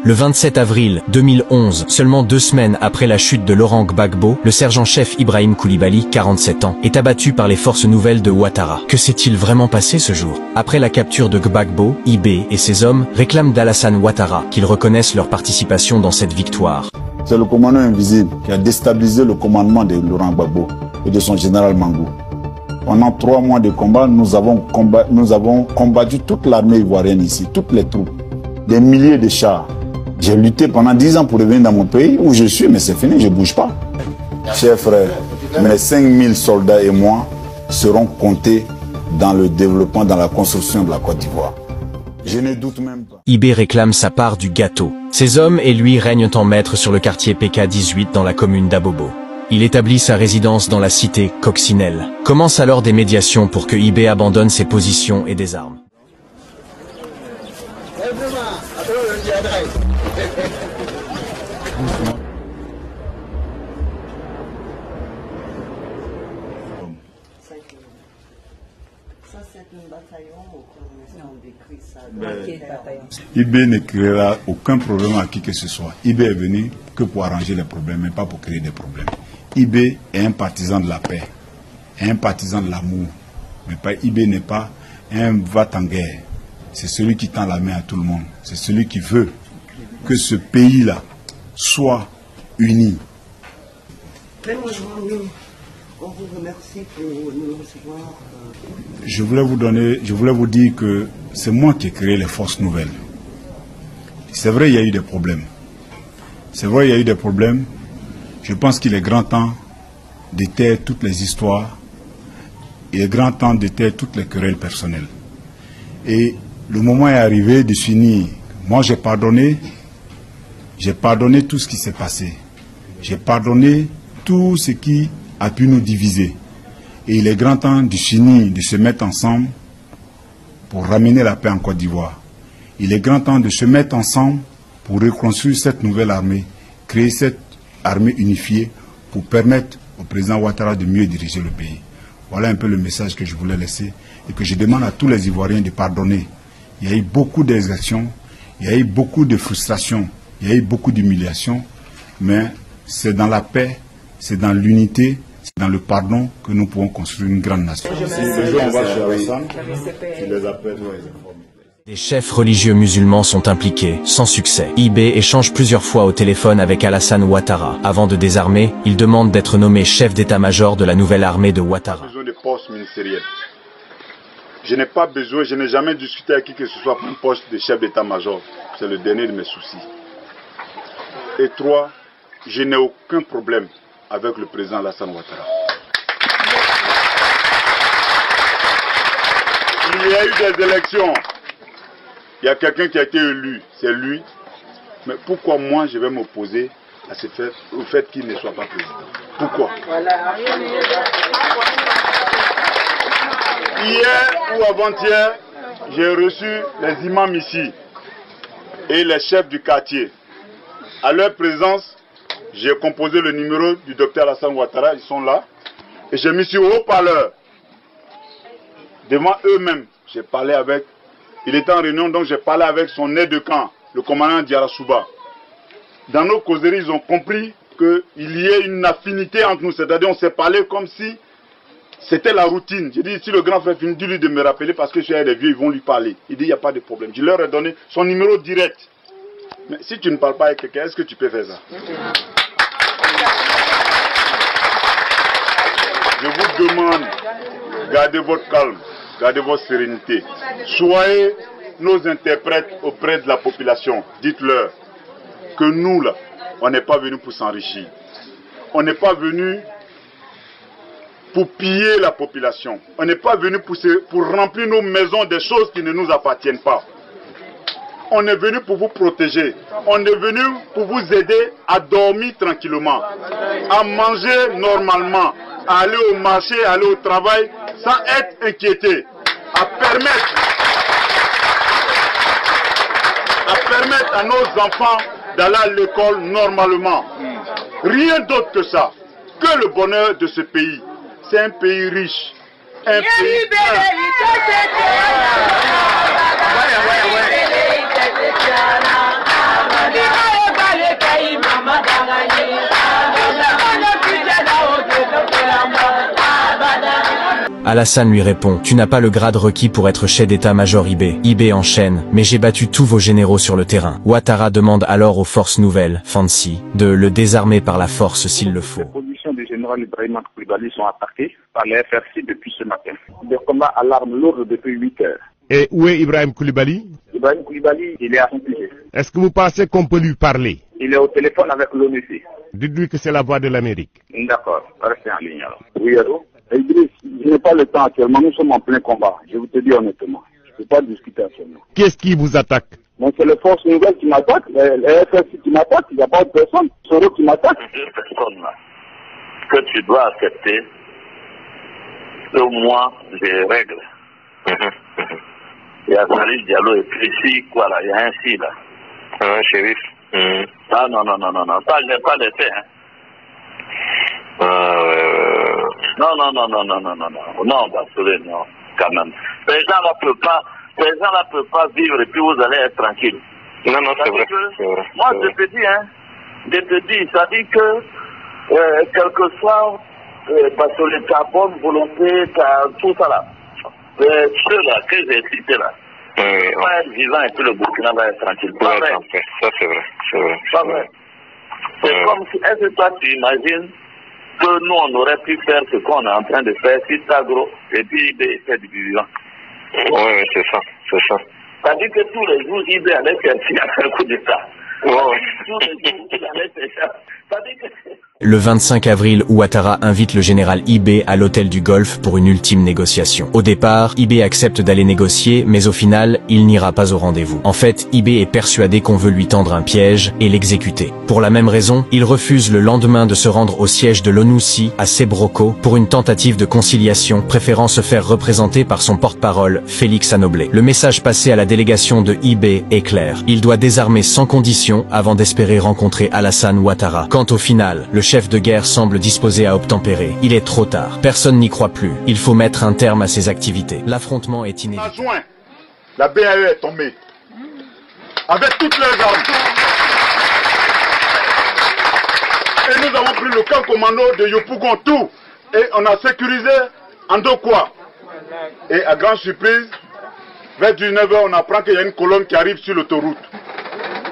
Le 27 avril 2011, seulement 2 semaines après la chute de Laurent Gbagbo, le sergent-chef Ibrahim Koulibaly, 47 ans, est abattu par les forces nouvelles de Ouattara. Que s'est-il vraiment passé ce jour? Après la capture de Gbagbo, IB et ses hommes réclament d'Alassane Ouattara qu'ils reconnaissent leur participation dans cette victoire. C'est le commandant invisible qui a déstabilisé le commandement de Laurent Gbagbo et de son général Mangou. Pendant 3 mois de combat, nous avons combattu toute l'armée ivoirienne ici, toutes les troupes, des milliers de chars. J'ai lutté pendant 10 ans pour revenir dans mon pays où je suis, mais c'est fini, je ne bouge pas. Chers frères, mes 5000 soldats et moi seront comptés dans le développement, dans la construction de la Côte d'Ivoire. Je ne doute même pas. IB réclame sa part du gâteau. Ses hommes et lui règnent en maître sur le quartier PK18 dans la commune d'Abobo. Il établit sa résidence dans la cité Coccinelle. Commence alors des médiations pour que IB abandonne ses positions et des armes. IB ne créera aucun problème à qui que ce soit. IB est venu que pour arranger les problèmes, mais pas pour créer des problèmes. IB est un partisan de la paix, un partisan de l'amour. Mais IB n'est pas un va-t-en-guerre. C'est celui qui tend la main à tout le monde. C'est celui qui veut que ce pays-là soit uni. On vous remercie pour nous recevoir. Je voulais vous dire que c'est moi qui ai créé les forces nouvelles. C'est vrai, il y a eu des problèmes. C'est vrai, il y a eu des problèmes. Je pense qu'il est grand temps de taire toutes les histoires. Il est grand temps de taire toutes les querelles personnelles. Et le moment est arrivé de finir. Moi, j'ai pardonné tout ce qui s'est passé. J'ai pardonné tout ce qui a pu nous diviser. Et il est grand temps de finir, de se mettre ensemble pour ramener la paix en Côte d'Ivoire. Il est grand temps de se mettre ensemble pour reconstruire cette nouvelle armée, créer cette armée unifiée pour permettre au président Ouattara de mieux diriger le pays. Voilà un peu le message que je voulais laisser et que je demande à tous les Ivoiriens de pardonner. Il y a eu beaucoup d'exactions, il y a eu beaucoup de frustrations, il y a eu beaucoup d'humiliations, mais c'est dans la paix, c'est dans l'unité, c'est dans le pardon que nous pouvons construire une grande nation. Des chefs religieux musulmans sont impliqués, sans succès. IB échange plusieurs fois au téléphone avec Alassane Ouattara. Avant de désarmer, il demande d'être nommé chef d'état-major de la nouvelle armée de Ouattara. Besoin de poste ministériel. Je n'ai pas besoin, je n'ai jamais discuté avec qui que ce soit pour un poste de chef d'état-major. C'est le dernier de mes soucis. Et 3, je n'ai aucun problème avec le président Alassane Ouattara. Il y a eu des élections. Il y a quelqu'un qui a été élu, c'est lui. Mais pourquoi moi je vais m'opposer à ce fait, au fait qu'il ne soit pas président? Pourquoi? Hier ou avant-hier, j'ai reçu les imams ici et les chefs du quartier. À leur présence, j'ai composé le numéro du docteur Alassane Ouattara, ils sont là. Et j'ai mis sur haut-parleur. Devant eux-mêmes, j'ai parlé avec. Il était en réunion, donc j'ai parlé avec son aide de camp, le commandant Diarra Souba. Dans nos causeries, ils ont compris qu'il y ait une affinité entre nous. C'est-à-dire on s'est parlé comme si c'était la routine. J'ai dit, si le grand frère finit, dis-lui de me rappeler parce que j'ai des vieux, ils vont lui parler. Il dit, il n'y a pas de problème. Je leur ai donné son numéro direct. Mais si tu ne parles pas avec quelqu'un, est-ce que tu peux faire ça? Je vous demande, gardez votre calme, gardez votre sérénité. Soyez nos interprètes auprès de la population. Dites-leur que nous, là, on n'est pas venus pour s'enrichir. On n'est pas venus pour piller la population. On n'est pas venus pour remplir nos maisons des choses qui ne nous appartiennent pas. On est venu pour vous protéger. On est venu pour vous aider à dormir tranquillement, à manger normalement, à aller au marché, à aller au travail sans être inquiété, à permettre à nos enfants d'aller à l'école normalement. Rien d'autre que ça. Que le bonheur de ce pays. C'est un pays riche. Un pays Alassane lui répond, tu n'as pas le grade requis pour être chef d'état-major IB. IB enchaîne, mais j'ai battu tous vos généraux sur le terrain. Ouattara demande alors aux forces nouvelles, Fancy, de le désarmer par la force s'il le faut. Les positions du général Ibrahim Koulibaly sont attaquées par les FRC depuis ce matin. Des combats à l'arme lourde depuis 8 heures. Et où est Ibrahim Koulibaly? Ibrahim Koulibaly, il est à son sujet. Est-ce que vous pensez qu'on peut lui parler? Il est au téléphone avec l'ONUC. Dites-lui que c'est la voix de l'Amérique. D'accord, restez en ligne alors. Oui, allô? Idriss, je n'ai pas le temps actuellement, nous sommes en plein combat. Je vous te dis honnêtement, je ne peux pas discuter actuellement. Qu'est-ce qui vous attaque? Donc c'est les forces nouvelles qui m'attaquent, les FSI qui m'attaquent, il n'y a pas de personne. Soro qui m'attaque. Deux personnes là, que tu dois accepter, au moins des règles. Il y a Salif Diallo et puis ici, quoi là, il y a un si là. Shérif. Ah non, ça je n'ai pas laissé, hein. Non, Basolé, non, quand même. Ces gens-là ne peuvent pas vivre et puis vous allez être tranquille. Non, c'est vrai. Moi, je te dis, ça dit que, quel que soit, Basolé, ta bonne volonté, tout ça là, ceux-là que j'ai cités là, va être vivant et puis le Burkina va être tranquille. Pas vrai. Ça, c'est vrai. Pas vrai. C'est comme si, est-ce que toi tu imagines que nous on aurait pu faire ce qu'on est en train de faire si Tagro et puis IB fait du vivant? Oui, c'est ça. Ça dit que tous les jours IB allait chercher un coup d'État. Tous les jours il allait chercher. Ça dit que... Le 25 avril, Ouattara invite le général IB à l'hôtel du Golfe pour une ultime négociation. Au départ, IB accepte d'aller négocier, mais au final, il n'ira pas au rendez-vous. En fait, IB est persuadé qu'on veut lui tendre un piège et l'exécuter. Pour la même raison, il refuse le lendemain de se rendre au siège de l'ONUC à Sebroko pour une tentative de conciliation, préférant se faire représenter par son porte-parole, Félix Anoblé. Le message passé à la délégation de IB est clair. Il doit désarmer sans condition avant d'espérer rencontrer Alassane Ouattara. Quant au final, le chef de guerre semble disposé à obtempérer. Il est trop tard. Personne n'y croit plus. Il faut mettre un terme à ses activités. L'affrontement est inévitable. La BAE est tombée. Avec toutes les armes. Et nous avons pris le camp commando de Yopougon, tout. Et on a sécurisé Andokwa. Et à grande surprise, vers 19h, on apprend qu'il y a une colonne qui arrive sur l'autoroute.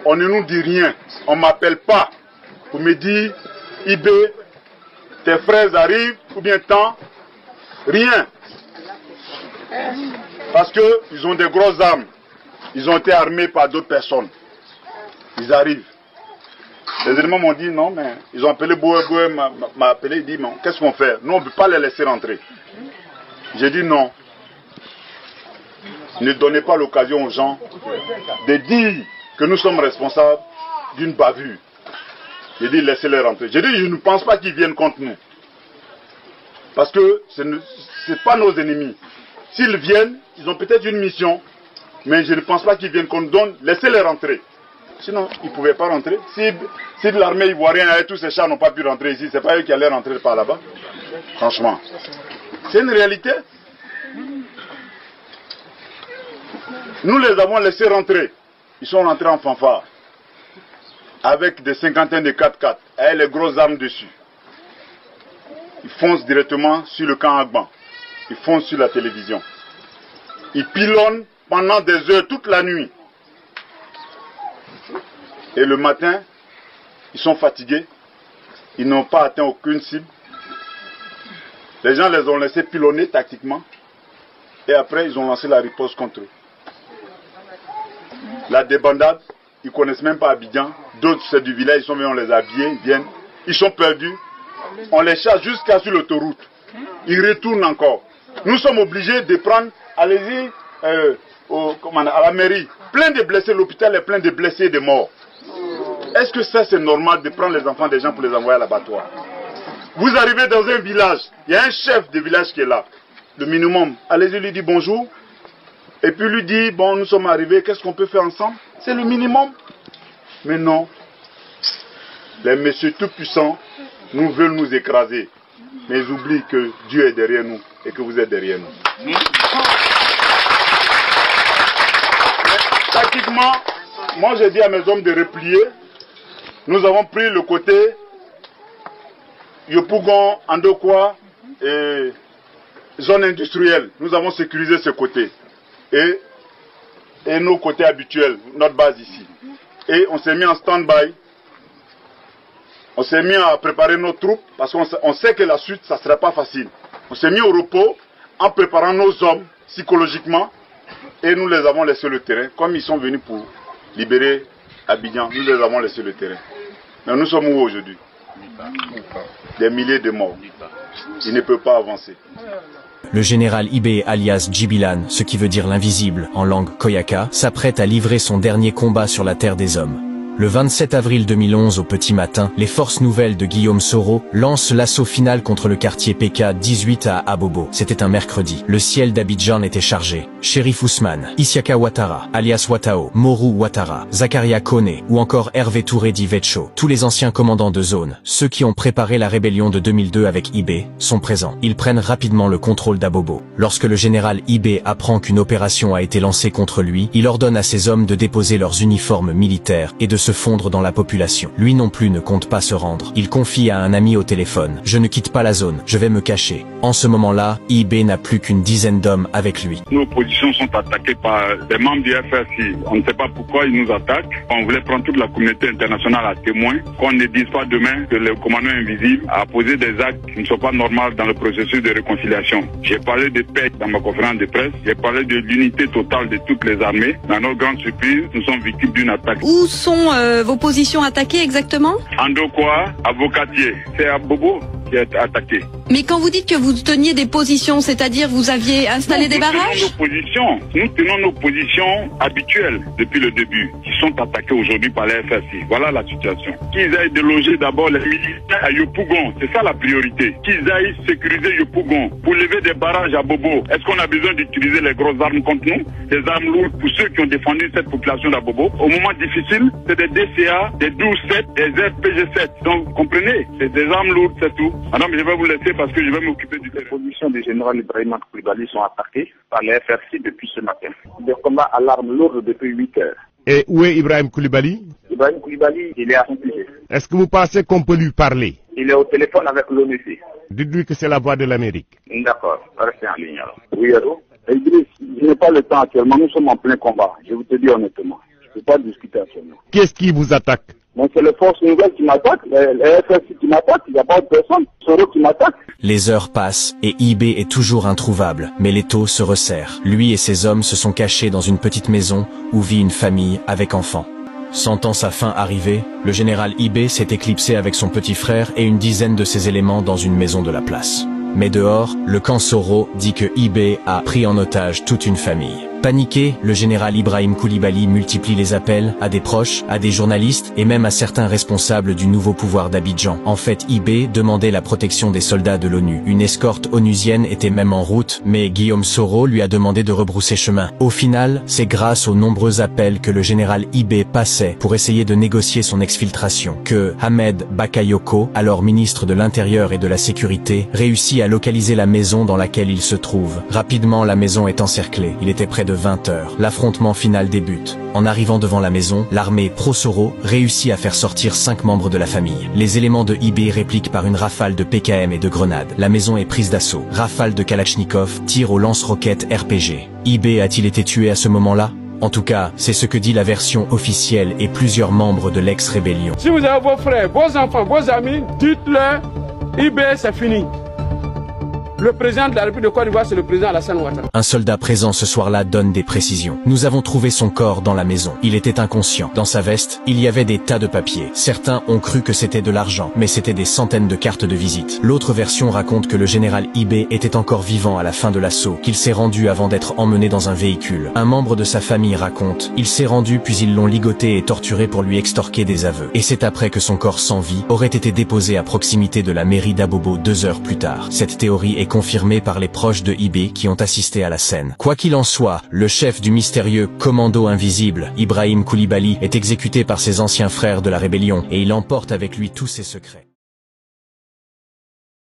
On ne nous dit rien. On ne m'appelle pas pour me dire, IB, tes frères arrivent, ou bien tant. Rien. Parce qu'ils ont des grosses armes. Ils ont été armés par d'autres personnes. Ils arrivent. Les éléments m'ont dit non, mais ils ont appelé Boué m'a appelé, il dit non, qu'est-ce qu'on fait? Nous, on ne peut pas les laisser rentrer. J'ai dit non. Ne donnez pas l'occasion aux gens de dire que nous sommes responsables d'une bavure. J'ai dit laissez-les rentrer. J'ai dit je ne pense pas qu'ils viennent contre nous. Parce que ce n'est pas nos ennemis. S'ils viennent, ils ont peut-être une mission, mais je ne pense pas qu'ils viennent contre nous. Laissez-les rentrer. Sinon, ils ne pouvaient pas rentrer. Si de l'armée ivoirienne, tous ces chars n'ont pas pu rentrer ici, ce n'est pas eux qui allaient rentrer par là-bas. Franchement. C'est une réalité. Nous les avons laissés rentrer. Ils sont rentrés en fanfare. Avec des cinquantaines de 4x4, avec les grosses armes dessus. Ils foncent directement sur le camp Agban. Ils foncent sur la télévision. Ils pilonnent pendant des heures, toute la nuit. Et le matin, ils sont fatigués. Ils n'ont pas atteint aucune cible. Les gens les ont laissés pilonner tactiquement. Et après, ils ont lancé la riposte contre eux. La débandade, ils ne connaissent même pas Abidjan. D'autres, c'est du village, ils sont venus, on les a habillés, ils viennent. Ils sont perdus. On les chasse jusqu'à sur l'autoroute. Ils retournent encore. Nous sommes obligés de prendre, allez-y, à la mairie. Plein de blessés, l'hôpital est plein de blessés et de morts. Est-ce que ça c'est normal de prendre les enfants des gens pour les envoyer à l'abattoir? Vous arrivez dans un village, il y a un chef de village qui est là. Le minimum, allez-y lui dire bonjour. Et puis lui dit, bon nous sommes arrivés, qu'est-ce qu'on peut faire ensemble? C'est le minimum. Mais non. Les messieurs tout-puissants nous veulent nous écraser. Mais ils oublient que Dieu est derrière nous et que vous êtes derrière nous. Tactiquement, moi j'ai dit à mes hommes de replier. Nous avons pris le côté Yopougon, Andokwa et zone industrielle, nous avons sécurisé ce côté. Et nos côtés habituels, notre base ici. Et on s'est mis en stand-by. On s'est mis à préparer nos troupes parce qu'on sait que la suite, ça ne sera pas facile. On s'est mis au repos en préparant nos hommes psychologiquement et nous les avons laissé le terrain. Comme ils sont venus pour libérer Abidjan, nous les avons laissé le terrain. Mais nous sommes où aujourd'hui? Des milliers de morts. Ils ne peuvent pas avancer. Le général Ibé alias Djibilan, ce qui veut dire l'invisible en langue koyaka, s'apprête à livrer son dernier combat sur la terre des hommes. Le 27 avril 2011 au petit matin, les forces nouvelles de Guillaume Soro lancent l'assaut final contre le quartier PK-18 à Abobo. C'était un mercredi. Le ciel d'Abidjan était chargé. Chérif Ousmane, Isiaka Ouattara, alias Ouattao, Morou Ouattara, Zakaria Kone ou encore Hervé Touré Divecho, tous les anciens commandants de zone, ceux qui ont préparé la rébellion de 2002 avec Ibé, sont présents. Ils prennent rapidement le contrôle d'Abobo. Lorsque le général Ibé apprend qu'une opération a été lancée contre lui, il ordonne à ses hommes de déposer leurs uniformes militaires et de se fondre dans la population. Lui non plus ne compte pas se rendre. Il confie à un ami au téléphone: « Je ne quitte pas la zone, je vais me cacher ». En ce moment-là, Ibé n'a plus qu'une dizaine d'hommes avec lui. Nos positions sont attaquées par des membres du FRC. On ne sait pas pourquoi ils nous attaquent. On voulait prendre toute la communauté internationale à témoin. Qu'on ne dise pas demain que le commandant invisible a posé des actes qui ne sont pas normaux dans le processus de réconciliation. J'ai parlé de paix dans ma conférence de presse. J'ai parlé de l'unité totale de toutes les armées. Dans notre grande surprise, nous sommes victimes d'une attaque. Où sont vos positions attaquées exactement? Andokwa, Avocatier. C'est Abobo qui est attaqué. Mais quand vous dites que vous teniez des positions, c'est-à-dire vous aviez installé des barrages? Nous tenons nos positions habituelles depuis le début, qui sont attaquées aujourd'hui par la FRC. Voilà la situation. Qu'ils aillent déloger d'abord les militaires à Yopougon, c'est ça la priorité. Qu'ils aillent sécuriser Yopougon pour lever des barrages à Bobo. Est-ce qu'on a besoin d'utiliser les grosses armes contre nous? Des armes lourdes pour ceux qui ont défendu cette population d'Abobo. Au moment difficile, c'est des DCA, des 12-7, des RPG-7. Donc, comprenez, c'est des armes lourdes, c'est tout. Madame, je vais vous laisser parce que je vais m'occuper du terrain. Les positions du général Ibrahim Koulibaly sont attaquées par les FRC depuis ce matin. Des combats à l'arme lourde depuis 8 heures. Et où est Ibrahim Koulibaly? Ibrahim Koulibaly, il est à son sujet. Est-ce que vous pensez qu'on peut lui parler? Il est au téléphone avec l'ONU. Dites-lui que c'est la voix de l'Amérique. D'accord, restez en ligne alors. Oui, allô? Idriss, je n'ai pas le temps actuellement, nous sommes en plein combat, je vous te dis honnêtement. Je ne peux pas discuter actuellement. Qu'est-ce qui vous attaque? Donc c'est les forces nouvelles qui m'attaquent, les FRC qui m'attaquent, il n'y a pas de personne, Soro qui m'attaque. Les heures passent et Ibé est toujours introuvable, mais l'étau se resserre. Lui et ses hommes se sont cachés dans une petite maison où vit une famille avec enfants. Sentant sa fin arriver, le général Ibé s'est éclipsé avec son petit frère et une dizaine de ses éléments dans une maison de la place. Mais dehors, le camp Soro dit que Ibé a pris en otage toute une famille. Paniqué, le général Ibrahim Koulibaly multiplie les appels à des proches, à des journalistes et même à certains responsables du nouveau pouvoir d'Abidjan. En fait, Ibé demandait la protection des soldats de l'ONU. Une escorte onusienne était même en route, mais Guillaume Soro lui a demandé de rebrousser chemin. Au final, c'est grâce aux nombreux appels que le général Ibé passait pour essayer de négocier son exfiltration que Ahmed Bakayoko, alors ministre de l'Intérieur et de la Sécurité, réussit à localiser la maison dans laquelle il se trouve. Rapidement, la maison est encerclée. Il était près de 20 heures. L'affrontement final débute. En arrivant devant la maison, l'armée pro-Soro réussit à faire sortir 5 membres de la famille. Les éléments de Ibé répliquent par une rafale de PKM et de grenades. La maison est prise d'assaut. Rafale de Kalachnikov, tir au lance-roquettes RPG. Ibé a-t-il été tué à ce moment-là? En tout cas, c'est ce que dit la version officielle et plusieurs membres de l'ex-rébellion. Si vous avez vos frères, vos enfants, vos amis, dites-leur, Ibé, c'est fini. Le président de la République de Côte d'Ivoire, c'est le président Alassane Ouattara. Un soldat présent ce soir-là donne des précisions. Nous avons trouvé son corps dans la maison. Il était inconscient. Dans sa veste, il y avait des tas de papiers. Certains ont cru que c'était de l'argent, mais c'était des centaines de cartes de visite. L'autre version raconte que le général Ibé était encore vivant à la fin de l'assaut, qu'il s'est rendu avant d'être emmené dans un véhicule. Un membre de sa famille raconte: il s'est rendu puis ils l'ont ligoté et torturé pour lui extorquer des aveux. Et c'est après que son corps sans vie aurait été déposé à proximité de la mairie d'Abobo 2 heures plus tard. Cette théorie est confirmé par les proches de Ibé qui ont assisté à la scène. Quoi qu'il en soit, le chef du mystérieux commando invisible, Ibrahim Koulibaly, est exécuté par ses anciens frères de la rébellion et il emporte avec lui tous ses secrets.